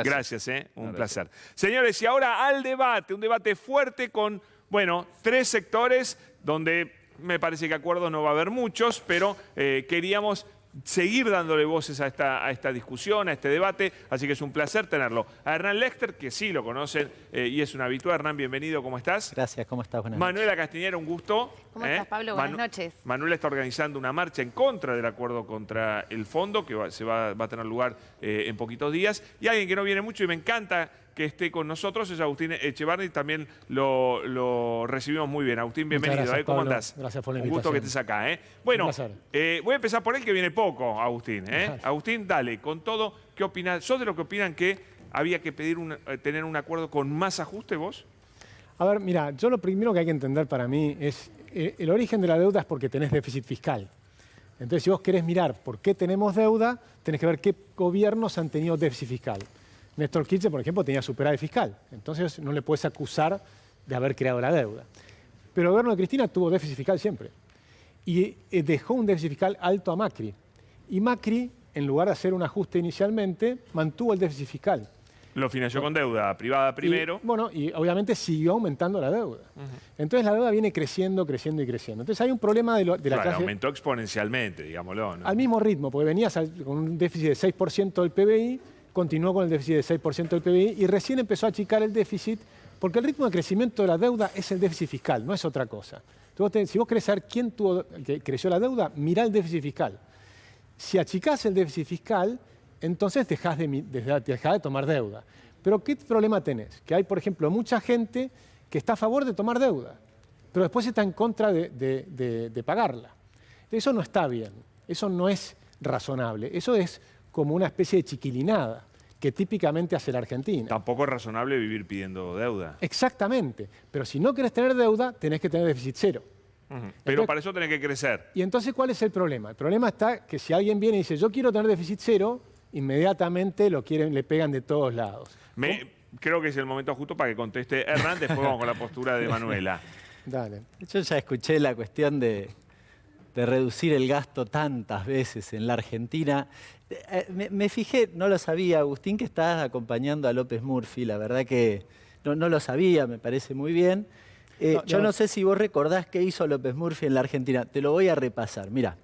Gracias, un placer. Señores, y ahora al debate, un debate fuerte con, bueno, tres sectores donde me parece que acuerdos no va a haber muchos, pero queríamos seguir dándole voces a esta discusión, a este debate, así que es un placer tenerlo. A Hernán Lexter, que sí lo conocen y es un habitual. Hernán, bienvenido, ¿cómo estás? Gracias, ¿cómo estás? Buenas noches. Manuela Castañera, un gusto. ¿Cómo estás, Pablo? Buenas noches. Manuela está organizando una marcha en contra del acuerdo contra el fondo, que va a tener lugar en poquitos días. Y alguien que no viene mucho y me encanta que esté con nosotros es Agustín Echevarri, también lo recibimos muy bien. Agustín, bienvenido. Gracias, ¿Cómo Pablo. andás? Gracias por la Un invitación. gusto que estés acá. Bueno, voy a empezar por él, que viene poco, Agustín. Agustín, dale, con todo, ¿qué opinás? ¿Sos de los que opinan que había que pedir tener un acuerdo con más ajuste, vos? A ver, mira, yo lo primero que hay que entender para mí es el origen de la deuda es porque tenés déficit fiscal. Entonces, si vos querés mirar por qué tenemos deuda, tenés que ver qué gobiernos han tenido déficit fiscal. Néstor Kirchner, por ejemplo, tenía superávit fiscal. Entonces, no le puedes acusar de haber creado la deuda. Pero el gobierno de Cristina tuvo déficit fiscal siempre. Y dejó un déficit fiscal alto a Macri. Y Macri, en lugar de hacer un ajuste inicialmente, mantuvo el déficit fiscal. Lo financió con deuda privada primero. Y obviamente siguió aumentando la deuda. Entonces la deuda viene creciendo, creciendo y creciendo. Entonces hay un problema de la clase... Aumentó exponencialmente, digámoslo, ¿no? Al mismo ritmo, porque venías con un déficit de 6% del PBI, continuó con el déficit de 6% del PBI y recién empezó a achicar el déficit porque el ritmo de crecimiento de la deuda es el déficit fiscal, no es otra cosa. Entonces, si vos querés saber quién que creció la deuda, mirá el déficit fiscal. Si achicás el déficit fiscal, entonces dejás de tomar deuda. Pero ¿qué problema tenés? Que hay, por ejemplo, mucha gente que está a favor de tomar deuda, pero después está en contra de pagarla. Eso no está bien, eso no es razonable, eso es como una especie de chiquilinada que típicamente hace la Argentina. Tampoco es razonable vivir pidiendo deuda. Exactamente, pero si no querés tener deuda, tenés que tener déficit cero. Pero entonces, para eso tenés que crecer. Y entonces, ¿cuál es el problema? El problema está que si alguien viene y dice, yo quiero tener déficit cero, inmediatamente le pegan de todos lados. Creo que es el momento justo para que conteste Hernán, después vamos con la postura de Manuela. Dale. Yo ya escuché la cuestión de reducir el gasto tantas veces en la Argentina. Me fijé, no lo sabía, Agustín, que estás acompañando a López Murphy. La verdad que no lo sabía, me parece muy bien. Yo no sé si vos recordás qué hizo López Murphy en la Argentina. Te lo voy a repasar. Mirá,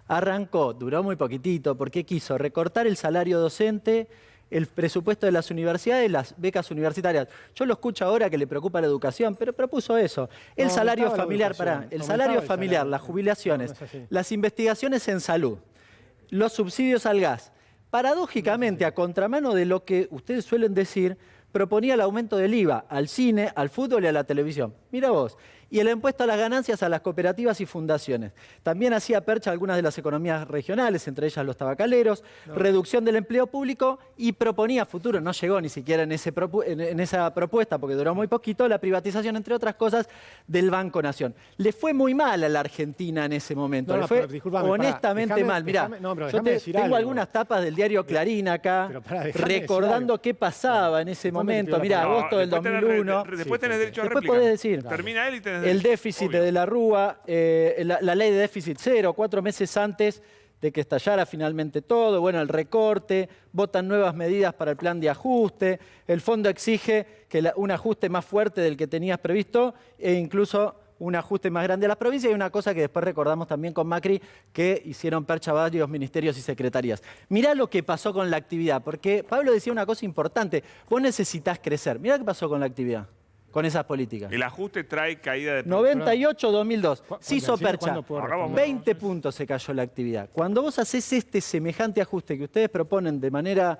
arrancó, duró muy poquitito, porque quiso recortar el salario docente, el presupuesto de las universidades, las becas universitarias. Yo lo escucho ahora que le preocupa la educación, pero propuso eso. El salario familiar, las jubilaciones, las investigaciones en salud, los subsidios al gas. Paradójicamente, a contramano de lo que ustedes suelen decir, proponía el aumento del IVA al cine, al fútbol y a la televisión. Mira vos. Y el impuesto a las ganancias a las cooperativas y fundaciones. También hacía percha algunas de las economías regionales, entre ellas los tabacaleros, reducción del empleo público y proponía futuro, no llegó ni siquiera en esa propuesta porque duró muy poquito, la privatización, entre otras cosas, del Banco Nación. Le fue muy mal a la Argentina en ese momento, le fue honestamente mal. Mirá, yo tengo algunas tapas del diario Clarín acá, recordando qué pasaba en ese momento. Mirá, agosto del 2001. Después tenés derecho a réplica. Después podés decir. Termina él y tenés el déficit de la Rúa, la ley de déficit cero, 4 meses antes de que estallara finalmente todo, bueno, el recorte, votan nuevas medidas para el plan de ajuste, el fondo exige un ajuste más fuerte del que tenías previsto e incluso un ajuste más grande a las provincias y una cosa que después recordamos también con Macri, que hicieron percha varios ministerios y secretarías. Mirá lo que pasó con la actividad, porque Pablo decía una cosa importante, vos necesitás crecer. Mirá qué pasó con la actividad. Con esas políticas. El ajuste trae caída de... 98-2002. Se hizo percha. 20 puntos se cayó la actividad. Cuando vos hacés semejante ajuste que ustedes proponen de manera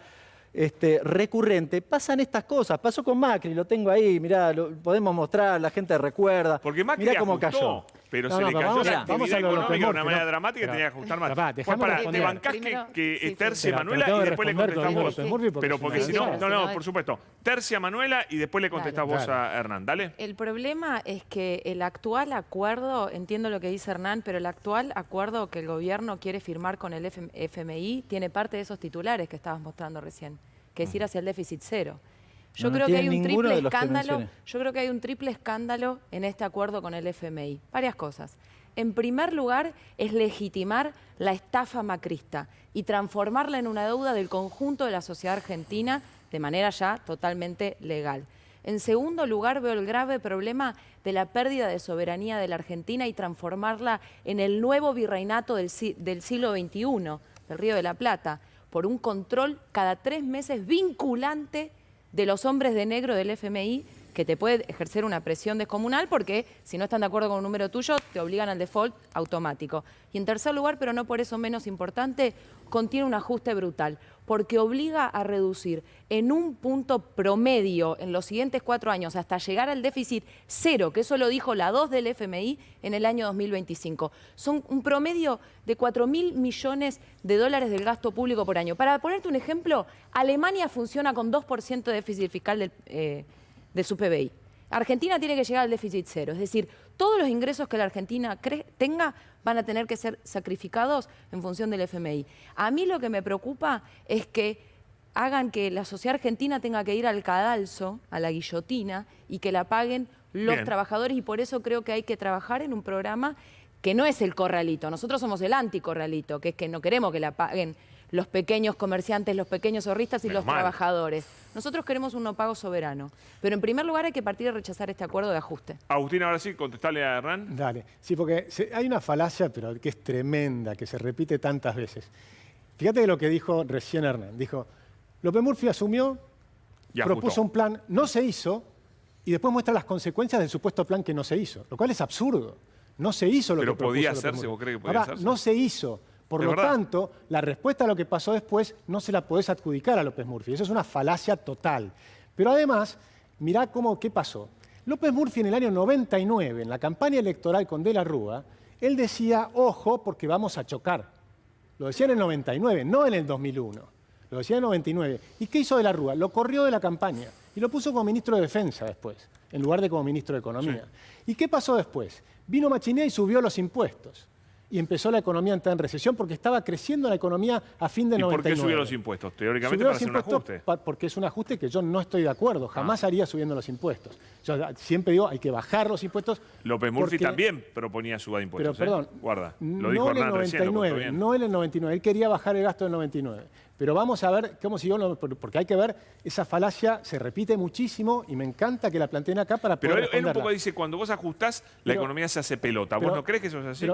recurrente, pasan estas cosas. Pasó con Macri, lo tengo ahí, mirá, lo podemos mostrar, la gente recuerda. Porque Macri mirá cómo ajustó, cayó. Pero se le cayó la actividad económica de una manera dramática y tenía que ajustar más. Te bancás que tercie Manuela y después le contestás vos. Pero porque si no, por supuesto. Tercia Manuela y después le contestás vos a Hernán. Dale. El problema es que el actual acuerdo, entiendo lo que dice Hernán, pero el actual acuerdo que el gobierno quiere firmar con el FMI tiene parte de esos titulares que estabas mostrando recién, que es ir hacia el déficit cero. Yo creo que hay un triple escándalo. Yo creo que hay un triple escándalo en este acuerdo con el FMI. Varias cosas. En primer lugar, es legitimar la estafa macrista y transformarla en una deuda del conjunto de la sociedad argentina de manera ya totalmente legal. En segundo lugar, veo el grave problema de la pérdida de soberanía de la Argentina y transformarla en el nuevo virreinato del siglo XXI, del Río de la Plata, por un control cada 3 meses vinculante de los hombres de negro del FMI, que te puede ejercer una presión descomunal porque si no están de acuerdo con un número tuyo, te obligan al default automático. Y en tercer lugar, pero no por eso menos importante, contiene un ajuste brutal, porque obliga a reducir en un punto promedio en los siguientes 4 años hasta llegar al déficit cero, que eso lo dijo la 2 del FMI en el año 2025. Son un promedio de 4.000 millones de dólares del gasto público por año. Para ponerte un ejemplo, Alemania funciona con 2% de déficit fiscal de su PBI. Argentina tiene que llegar al déficit cero, es decir, todos los ingresos que la Argentina tenga van a tener que ser sacrificados en función del FMI. A mí lo que me preocupa es que hagan que la sociedad argentina tenga que ir al cadalso, a la guillotina, y que la paguen los trabajadores, y por eso creo que hay que trabajar en un programa que no es el corralito. Nosotros somos el anticorralito, que es que no queremos que la paguen los pequeños comerciantes, los pequeños ahorristas y los trabajadores. Nosotros queremos un no pago soberano. Pero en primer lugar hay que partir de rechazar este acuerdo de ajuste. Agustín, ahora sí, contestale a Hernán. Dale. Sí, porque hay una falacia, pero que es tremenda, que se repite tantas veces. Fíjate que lo que dijo recién Hernán. Dijo, López Murphy asumió, propuso un plan, no se hizo, y después muestra las consecuencias del supuesto plan que no se hizo. Lo cual es absurdo. No se hizo lo que propuso. Pero podía López hacerse, Murphy. ¿vos crees que podía hacerse? No se hizo. Por lo tanto, la respuesta a lo que pasó después no se la podés adjudicar a López Murphy. Eso es una falacia total. Pero además, mirá qué pasó. López Murphy en el año 99, en la campaña electoral con De la Rúa, él decía, ojo, porque vamos a chocar. Lo decía en el 99, no en el 2001. Lo decía en el 99. ¿Y qué hizo De la Rúa? Lo corrió de la campaña y lo puso como ministro de Defensa después, en lugar de como ministro de Economía. Sí. ¿Y qué pasó después? Vino Machinea y subió los impuestos. Y empezó la economía a entrar en recesión porque estaba creciendo la economía a fin de 99. ¿Y por qué subió los impuestos? Teóricamente para hacer un ajuste. Porque es un ajuste que yo no estoy de acuerdo. Jamás haría subiendo los impuestos. Yo siempre digo, hay que bajar los impuestos. López Murphy también proponía suba de impuestos. Pero perdón, guarda, lo dijo Hernán recién, no en el 99. Él quería bajar el gasto del 99. Pero vamos a ver cómo siguió, porque hay que ver, esa falacia se repite muchísimo y me encanta que la planteen acá para poder responderla. Pero él un poco dice, cuando vos ajustás, la economía se hace pelota. ¿Vos no crees que eso es así?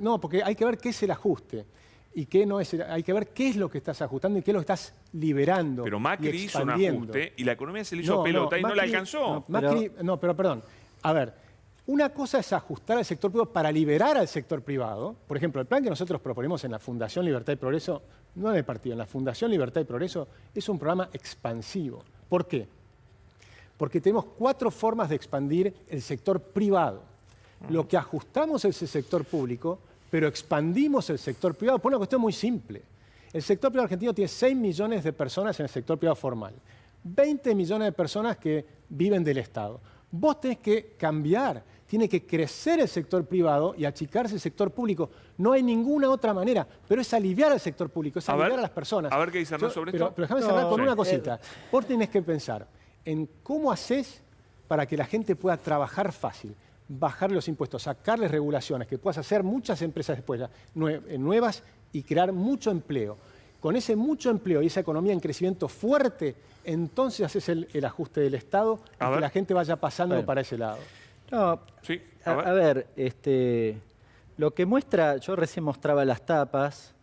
No, porque hay que ver qué es el ajuste y qué no es. Hay que ver qué es lo que estás ajustando y qué es lo que estás liberando. Pero Macri hizo un ajuste y la economía se le hizo pelota y no la alcanzó. Pero perdón. A ver. Una cosa es ajustar al sector privado para liberar al sector privado. Por ejemplo, el plan que nosotros proponemos en la Fundación Libertad y Progreso, no en el partido, en la Fundación Libertad y Progreso, es un programa expansivo. ¿Por qué? Porque tenemos 4 formas de expandir el sector privado. Lo que ajustamos es el sector público, pero expandimos el sector privado por una cuestión muy simple. El sector privado argentino tiene 6 millones de personas en el sector privado formal, 20 millones de personas que viven del Estado. Vos tenés que cambiar, tiene que crecer el sector privado y achicarse el sector público. No hay ninguna otra manera, pero es aliviar al sector público, es aliviar a las personas. A ver qué dice Hernán sobre esto. Pero déjame cerrar con una cosita. Vos tenés que pensar en cómo haces para que la gente pueda trabajar fácil, bajar los impuestos, sacarles regulaciones, que puedas hacer muchas empresas después nuevas y crear mucho empleo. Con ese mucho empleo y esa economía en crecimiento fuerte, entonces haces el ajuste del Estado y que la gente vaya pasando para ese lado. No, sí, a ver, lo que muestra, yo recién mostraba las tapas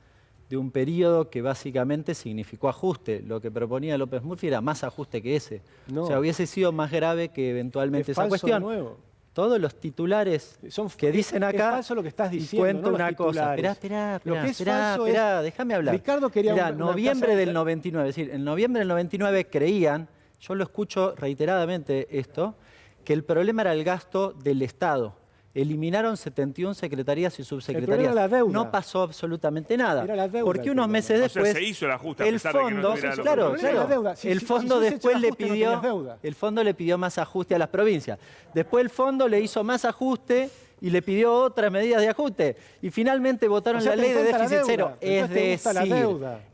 de un periodo que básicamente significó ajuste. Lo que proponía López Murphy era más ajuste que ese. No. O sea, hubiese sido más grave que eventualmente esa cuestión. Nuevo. Todos los titulares que dicen acá, es falso lo que estás diciendo, cuento una cosa. Esperá, déjame hablar. Ricardo quería noviembre del 99, es decir, en noviembre del 99 creían, yo lo escucho reiteradamente esto, que el problema era el gasto del Estado. Eliminaron 71 secretarías y subsecretarías. No pasó absolutamente nada. Era la deuda, porque unos meses después, se hizo el ajuste el fondo, el fondo después le pidió, el fondo le pidió más ajuste a las provincias. Después el fondo le hizo más ajuste y le pidió otras medidas de ajuste. Y finalmente votaron la ley de déficit cero.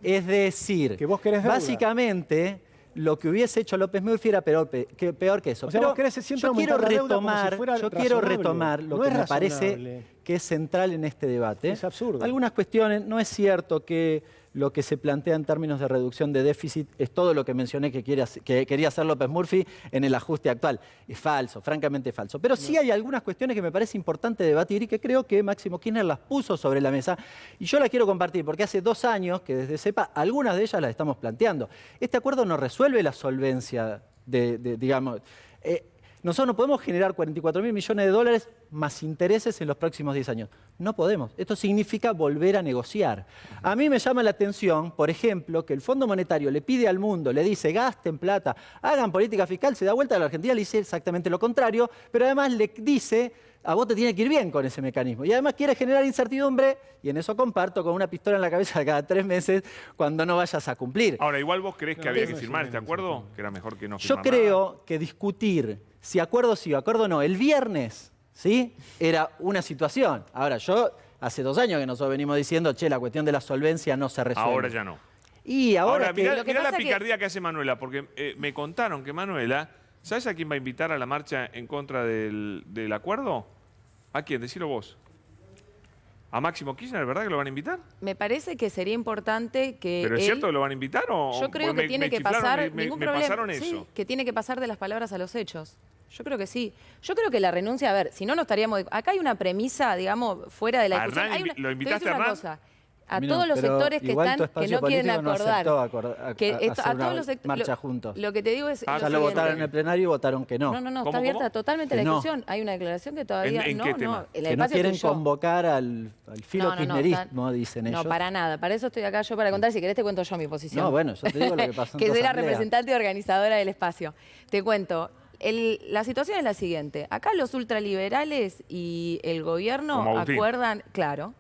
Es decir, que vos querés deuda. Básicamente, lo que hubiese hecho López Murphy era peor que eso. O sea, pero yo quiero retomar lo que me parece que es central en este debate. Es absurdo. Algunas cuestiones, no es cierto que lo que se plantea en términos de reducción de déficit es todo lo que mencioné que quería hacer López Murphy en el ajuste actual. Es falso, francamente falso. Pero sí hay algunas cuestiones que me parece importante debatir y que creo que Máximo Kirchner las puso sobre la mesa. Y yo las quiero compartir porque hace 2 años que desde CEPA algunas de ellas las estamos planteando. Este acuerdo no resuelve la solvencia digamos... nosotros no podemos generar 44.000 millones de dólares más intereses en los próximos 10 años. No podemos. Esto significa volver a negociar. A mí me llama la atención, por ejemplo, que el Fondo Monetario le pide al mundo, le dice, gasten plata, hagan política fiscal, se da vuelta a la Argentina, le dice exactamente lo contrario, pero además le dice, a vos te tiene que ir bien con ese mecanismo. Y además quiere generar incertidumbre, y en eso comparto, con una pistola en la cabeza cada 3 meses cuando no vayas a cumplir. Ahora, igual vos creés que había que firmar este acuerdo, que era mejor que no Yo firmar creo que discutir si acuerdo sí o acuerdo no, el viernes, ¿sí? Era una situación. Ahora, hace 2 años que nosotros venimos diciendo, che, la cuestión de la solvencia no se resuelve. Ahora ya no. Y ahora mirá la picardía que hace Manuela, porque me contaron que Manuela, ¿sabes a quién va a invitar a la marcha en contra del acuerdo? ¿A quién? Decilo vos. ¿A Máximo Kirchner, verdad que lo van a invitar? Me parece que sería importante que ¿Pero es cierto que lo van a invitar o...? Yo creo porque que tiene que chiflaron, pasar... me ningún problema. pasaron Sí, eso. que tiene que pasar de las palabras a los hechos. Yo creo que sí. Yo creo que la renuncia, a ver, si no estaríamos... Acá hay una premisa, digamos, fuera de la ¿A discusión. Hernán ¿lo invitaste a Hernán? A todos los sectores que no quieren acordar. A todos los sectores marcha juntos. Lo que te digo es... Ya lo votaron en el plenario y votaron que no. No, está abierta totalmente la discusión. Hay una declaración que todavía ¿En qué tema? Que no quieren convocar al filo kirchnerismo, dicen ellos. No, para nada. Para eso estoy acá yo para contar. Si querés te cuento yo mi posición. No, bueno, yo te digo lo que pasó en que tu soy la asamblea. representante organizadora del espacio. Te cuento. La situación es la siguiente. Acá los ultraliberales y el gobierno acuerdan, claro,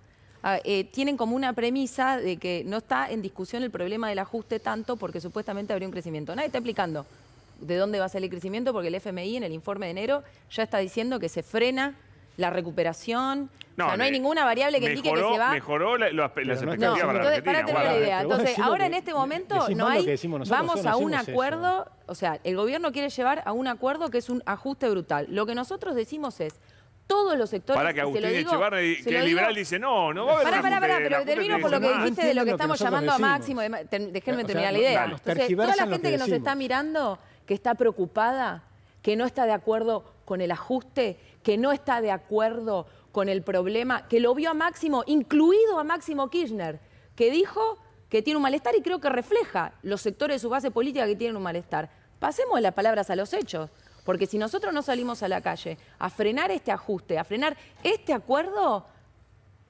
tienen como una premisa de que no está en discusión el problema del ajuste tanto porque supuestamente habría un crecimiento. Nadie está explicando de dónde va a salir el crecimiento porque el FMI en el informe de enero ya está diciendo que se frena la recuperación. No, o sea, no hay ninguna variable que indique que se va... Mejoró las expectativas no, para entonces, para tener la idea. Entonces, ahora en este momento no hay... Vamos a un acuerdo... O sea, el gobierno quiere llevar a un acuerdo que es un ajuste brutal. Lo que nosotros decimos es... Todos los sectores... Para que Agustín Echevarri, que el liberal dice, no va a haber Pará, pero termino por lo que dijiste de lo que estamos llamando a Máximo. Déjenme terminar la idea. Entonces, toda la gente que nos está mirando, que está preocupada, que no está de acuerdo con el ajuste, que no está de acuerdo con el problema, que lo vio a Máximo, incluido a Máximo Kirchner, que dijo que tiene un malestar y creo que refleja los sectores de su base política que tienen un malestar. Pasemos de las palabras a los hechos. Porque si nosotros no salimos a la calle a frenar este ajuste, a frenar este acuerdo,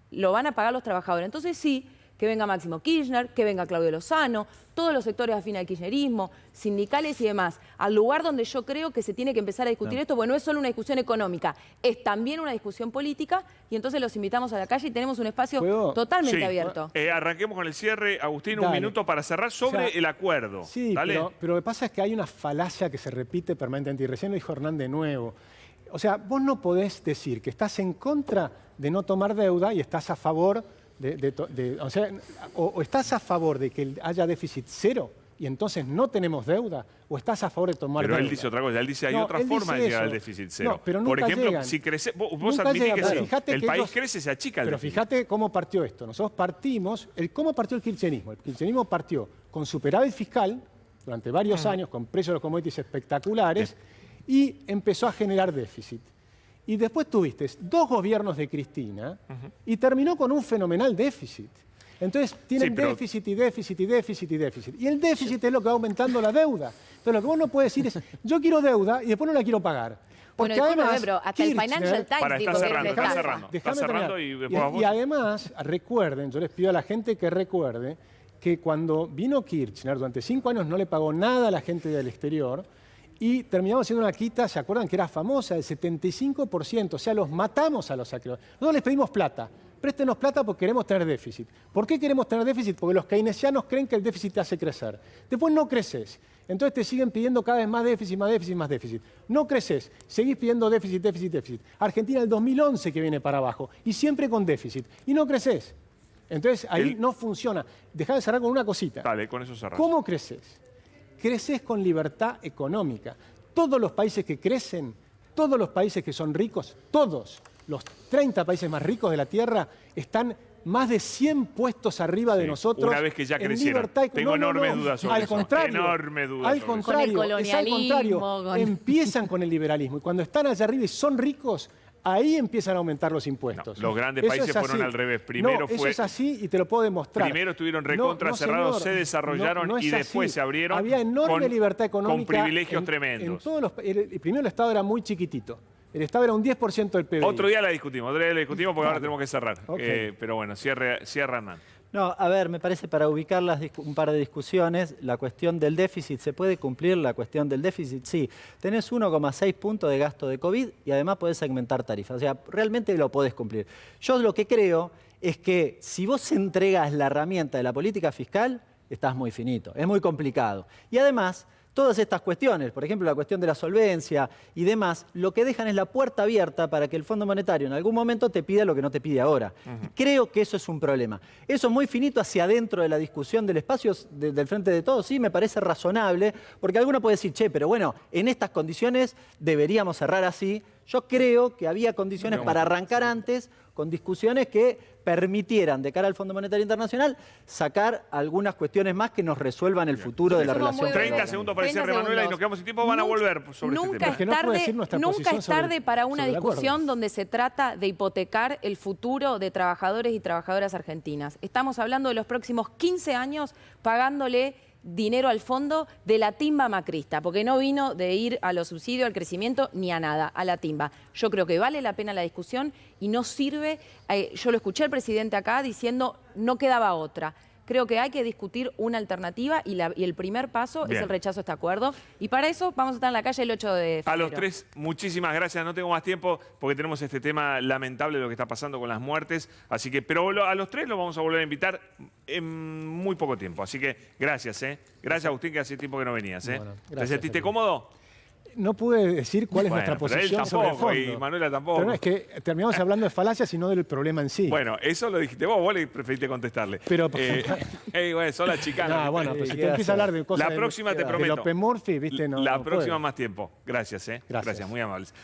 lo van a pagar los trabajadores. Entonces sí, que venga Máximo Kirchner, que venga Claudio Lozano, todos los sectores afines al kirchnerismo, sindicales y demás, al lugar donde yo creo que se tiene que empezar a discutir esto, porque no es solo una discusión económica, es también una discusión política, y entonces los invitamos a la calle y tenemos un espacio totalmente abierto. Arranquemos con el cierre. Agustín, un minuto para cerrar sobre el acuerdo. Sí, pero lo que pasa es que hay una falacia que se repite permanentemente, y recién lo dijo Hernán de nuevo. O sea, vos no podés decir que estás en contra de no tomar deuda y estás a favor o estás a favor de que haya déficit cero y entonces no tenemos deuda, o estás a favor de tomar deuda. Pero él dice otra cosa, él dice hay otra forma de llegar al déficit cero. No, pero por ejemplo, llegan. si crece, vos admitís que si el país crece, se achica el déficit. Pero fíjate cómo partió esto. Nosotros partimos, ¿cómo partió el kirchnerismo? El kirchnerismo partió con superávit fiscal durante varios años, con precios de los commodities espectaculares, y empezó a generar déficit. Y después tuviste 2 gobiernos de Cristina y terminó con un fenomenal déficit. Entonces tienen déficit y déficit y déficit y déficit. Y el déficit es lo que va aumentando la deuda. Entonces lo que vos no puedes decir es, yo quiero deuda y después no la quiero pagar. Porque además, pero hasta el Financial Times dijo que está cerrando y además, recuerden, yo les pido a la gente que recuerde que cuando vino Kirchner, durante 5 años no le pagó nada a la gente del exterior, y terminamos haciendo una quita, ¿se acuerdan? Que era famosa, del 75%. O sea, los matamos a los acreedores. Nosotros les pedimos plata. Préstenos plata porque queremos tener déficit. ¿Por qué queremos tener déficit? Porque los keynesianos creen que el déficit te hace crecer. Después no creces. Entonces te siguen pidiendo cada vez más déficit, más déficit, más déficit. No creces. Seguís pidiendo déficit, déficit, déficit. Argentina del 2011 que viene para abajo. Y siempre con déficit. Y no creces. Entonces ahí no funciona. Dejá de cerrar con una cosita. Dale, con eso cerramos. ¿Cómo creces? Creces con libertad económica. Todos los países que crecen, todos los países que son ricos, todos los 30 países más ricos de la Tierra están más de 100 puestos arriba de nosotros. Una vez que ya en crecieron. libertad Tengo enormes dudas sobre al eso. contrario, Enorme duda al sobre contrario, Con el es al contrario. colonialismo, Empiezan con el liberalismo. Y cuando están allá arriba y son ricos, ahí empiezan a aumentar los impuestos. No, los grandes Eso países es así. fueron al revés. Primero no, fue- eso es así y te lo puedo demostrar. Primero estuvieron recontra cerrados, señor. se desarrollaron No es y después así. se abrieron Había enorme con- libertad económica. con privilegios en tremendos. todos primero el Estado era muy chiquitito. El Estado era un 10% del PBI. Otro día la discutimos, porque ahora Vale. tenemos que cerrar. Ok. Pero bueno, cierra Hernán. No, a ver, me parece para ubicar un par de discusiones, la cuestión del déficit, ¿se puede cumplir la cuestión del déficit? Sí, tenés 1,6 puntos de gasto de COVID y además podés segmentar tarifas, o sea, realmente lo podés cumplir. Yo lo que creo es que si vos entregas la herramienta de la política fiscal, estás muy finito, es muy complicado. Y además, todas estas cuestiones, por ejemplo, la cuestión de la solvencia y demás, lo que dejan es la puerta abierta para que el Fondo Monetario en algún momento te pida lo que no te pide ahora. Creo que eso es un problema. Eso es muy finito hacia adentro de la discusión del espacio del Frente de Todos, sí, me parece razonable, porque alguno puede decir, che, pero bueno, en estas condiciones deberíamos cerrar así. Yo creo que había condiciones para arrancar antes con discusiones que permitieran, de cara al Fondo Monetario Internacional, sacar algunas cuestiones más que nos resuelvan el futuro de la Somos relación. muy con el 30 gobierno. segundos para el 30 cierre, Manuela, y segundos. nos quedamos sin tiempo. Van a volver sobre este Nunca tema. es Que no puedo decir tarde, nuestra nunca posición es tarde sobre- para una sobre el acuerdo. discusión donde se trata de hipotecar el futuro de trabajadores y trabajadoras argentinas. Estamos hablando de los próximos 15 años pagándole dinero al fondo de la timba macrista, porque no vino de ir a los subsidios, al crecimiento, ni a nada, a la timba. Yo creo que vale la pena la discusión y no sirve, yo lo escuché al presidente acá diciendo no quedaba otra. Creo que hay que discutir una alternativa y el primer paso Bien. es el rechazo a este acuerdo. Y para eso vamos a estar en la calle el 8 de febrero. A los tres, muchísimas gracias. No tengo más tiempo porque tenemos este tema lamentable de lo que está pasando con las muertes. Así que, pero a los tres los vamos a volver a invitar en muy poco tiempo. Así que gracias, ¿eh? Gracias, Agustín, que hace tiempo que no venías, ¿eh? Bueno, ¿Te gracias, sentiste Felipe. cómodo? No pude decir cuál es Bueno, nuestra pero él posición sobre el tampoco, fondo. y Manuela tampoco. Pero no, es que terminamos hablando de falacias y no del problema en sí. Bueno, eso lo dijiste vos le preferiste contestarle. Pero- Bueno, son las chicanas. No, bueno, pero si ¿qué te empieza a hablar de cosas La próxima te del prometo. Open Murphy, ¿viste? No, la no próxima puedo. más tiempo. Gracias, ¿eh? Gracias. Muy amables.